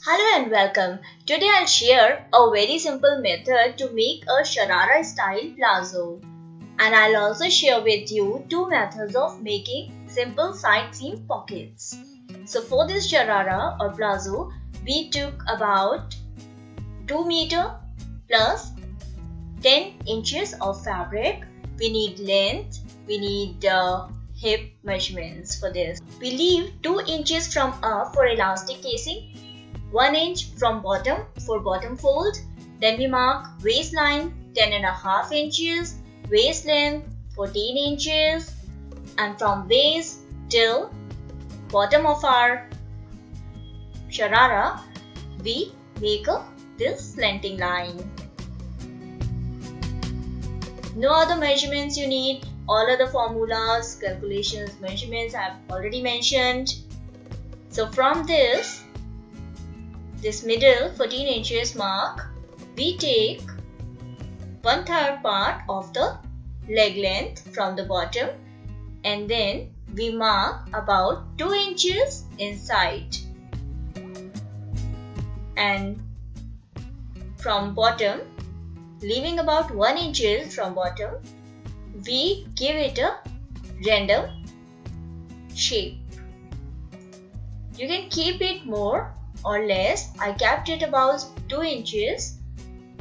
Hello and welcome. Today I'll share a very simple method to make a Sharara style plazo. And I'll also share with you two methods of making simple side seam pockets. So for this Sharara or plazo, we took about 2 meter plus 10 inches of fabric. We need length, we need hip measurements for this. We leave 2 inches from up for elastic casing, 1 inch from bottom for bottom fold. Then we mark waistline 10.5 inches, waist length 14 inches, and from waist till bottom of our Sharara we make this slanting line. No other measurements you need. All other formulas, calculations, measurements I have already mentioned. So from this middle 14 inches mark, we take 1/3 part of the leg length from the bottom and then we mark about 2 inches inside, and from bottom, leaving about 1 inches from bottom, we give it a random shape. You can keep it more or less. I kept it about 2 inches,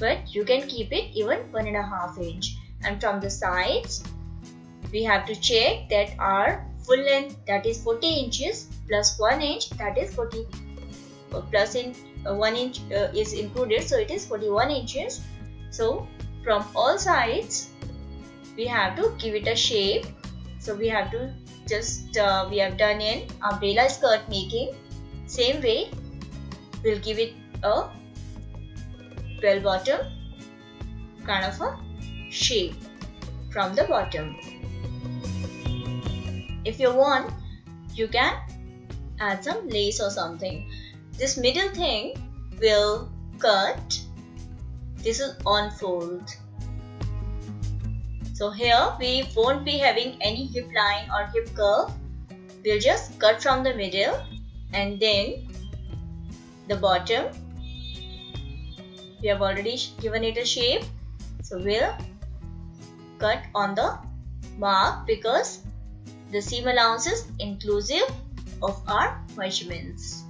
but you can keep it even 1.5 inch. And from the sides, we have to check that our full length, that is 40 inches plus 1 inch, that is 40 plus in 1 inch is included, so it is 41 inches. So from all sides we have to give it a shape. So we have to just we have done in umbrella skirt making. Same way we'll give it a bell bottom kind of a shape from the bottom. If you want, you can add some lace or something. This middle thing will cut. This is on fold. So here we won't be having any hip line or hip curve. We'll just cut from the middle, and then the bottom, we have already given it a shape. So we'll cut on the mark because the seam allowance is inclusive of our measurements.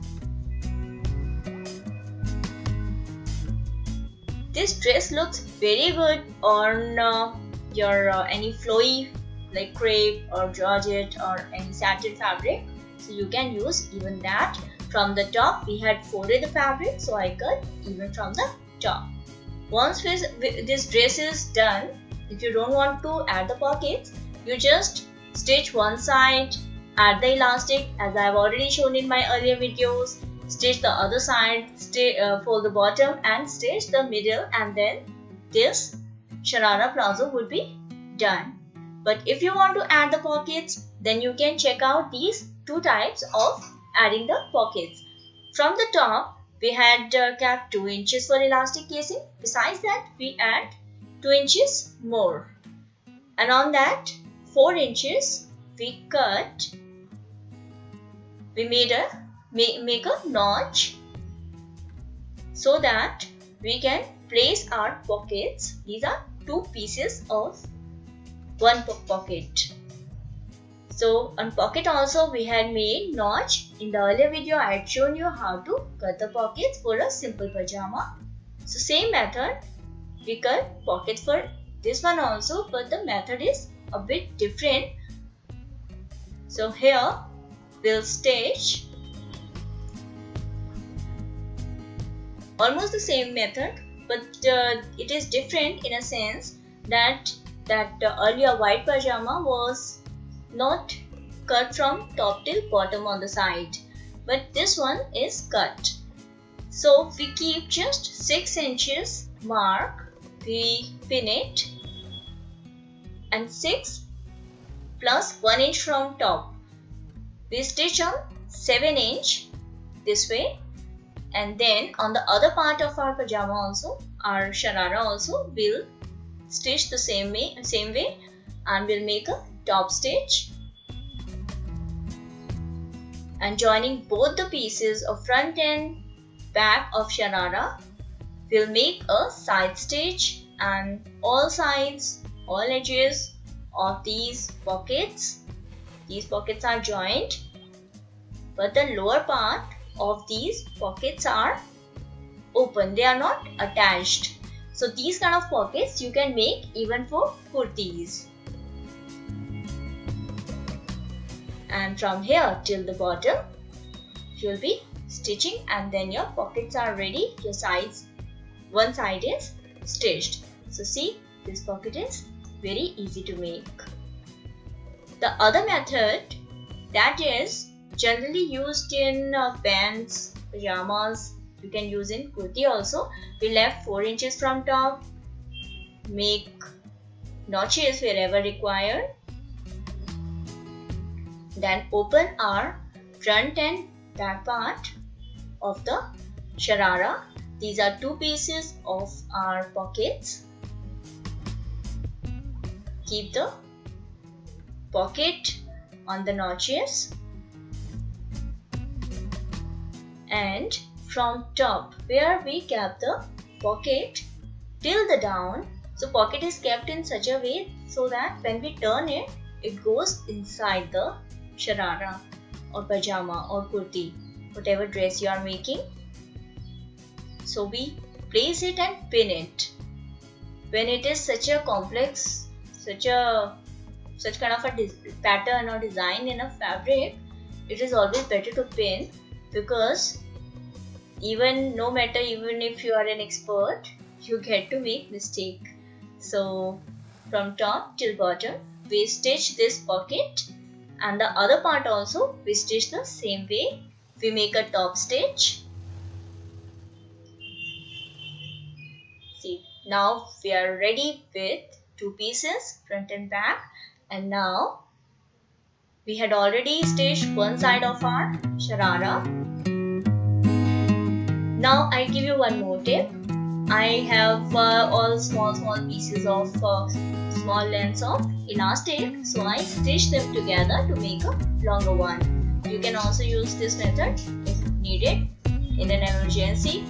This dress looks very good on your any flowy like crepe or georgette or any satin fabric. So you can use even that. From the top we had folded the fabric, so I cut even from the top. Once this dress is done, if you don't want to add the pockets, you just stitch one side, add the elastic as I have already shown in my earlier videos, stitch the other side, fold the bottom and stitch the middle, and then this Sharara plazo would be done. But if you want to add the pockets, then you can check out these two types of adding the pockets. From the top we had kept 2 inches for elastic casing. Besides that we add 2 inches more, and on that 4 inches we cut. We make a notch so that we can place our pockets. These are 2 pieces of 1 pocket. So on pocket also we had made notch. In the earlier video I had shown you how to cut the pockets for a simple pajama. So same method, we cut pockets for this one also, but the method is a bit different. So here we'll stitch almost the same method, but it is different in a sense that earlier white pajama was not cut from top till bottom on the side, but this one is cut. So we keep just 6 inches mark, we pin it, and 6 plus 1 inch from top, we stitch on 7 inch this way, and then on the other part of our pajama also, our Sharara also, we'll stitch the same way and we'll make a top stitch and joining both the pieces of front end back of sharara, we'll make a side stitch, and all sides, all edges of these pockets are joined, but the lower part of these pockets are open, they are not attached. So these kind of pockets you can make even for kurtis. And from here till the bottom you will be stitching, and then your pockets are ready. Your sides, one side is stitched. So see, this pocket is very easy to make. The other method that is generally used in pants, pajamas, you can use in kurti also. We left 4 inches from top, make notches wherever required, then open our front and back part of the sharara. These are 2 pieces of our pockets. Keep the pocket on the notches, and from top where we kept the pocket till the down, so pocket is kept in such a way so that when we turn it, it goes inside the sharara or pajama or kurti, whatever dress you are making. So we place it and pin it. When it is such a complex, such kind of a pattern or design in a fabric, it is always better to pin, because even if you are an expert, you get to make mistake. So from top till bottom we stitch this pocket, and the other part also we stitch the same way. We make a top stitch. See, now we are ready with 2 pieces, front and back, and now we had already stitched one side of our sharara. Now I give you one more tip. I have all small pieces of small lengths of elastic, so I stitch them together to make a longer one. You can also use this method if needed in an emergency.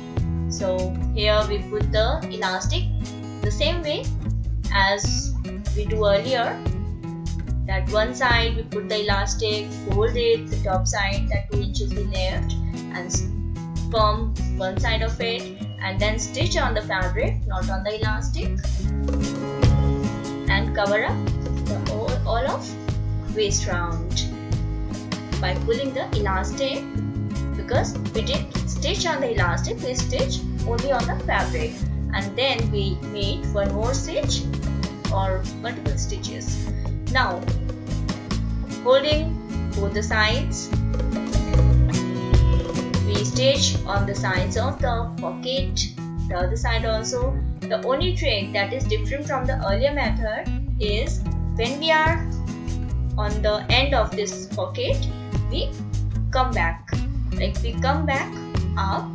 So here we put the elastic the same way as we do earlier. That one side we put the elastic, fold it, the top side, that 2 inches we left, and form one side of it, and then stitch on the fabric, not on the elastic, and cover up the all of waist round by pulling the elastic, because we didn't stitch on the elastic, we stitched only on the fabric, and then we made one more stitch or multiple stitches. Now holding both the sides, we stitch on the sides of the pocket, the other side also. The only trick that is different from the earlier method is when we are on the end of this pocket, we come back. Like we come back up.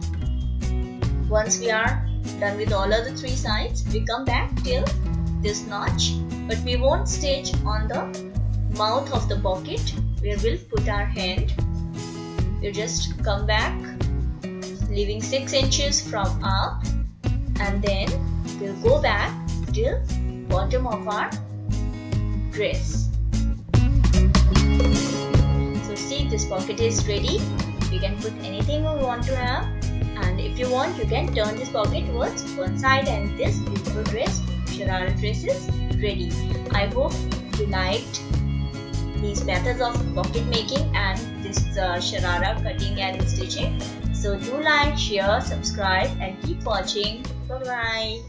Once we are done with all other 3 sides, we come back till this notch, but we won't stitch on the mouth of the pocket where we'll put our hand. You just come back, leaving 6 inches from up, and then we'll go back till bottom of our dress. So see, this pocket is ready. You can put anything you want to have, and if you want, you can turn this pocket towards one side, and this beautiful dress, sharara dress, is ready. I hope you liked these methods of pocket making and this sharara cutting and stitching. So do like, share, subscribe, and keep watching. Bye bye.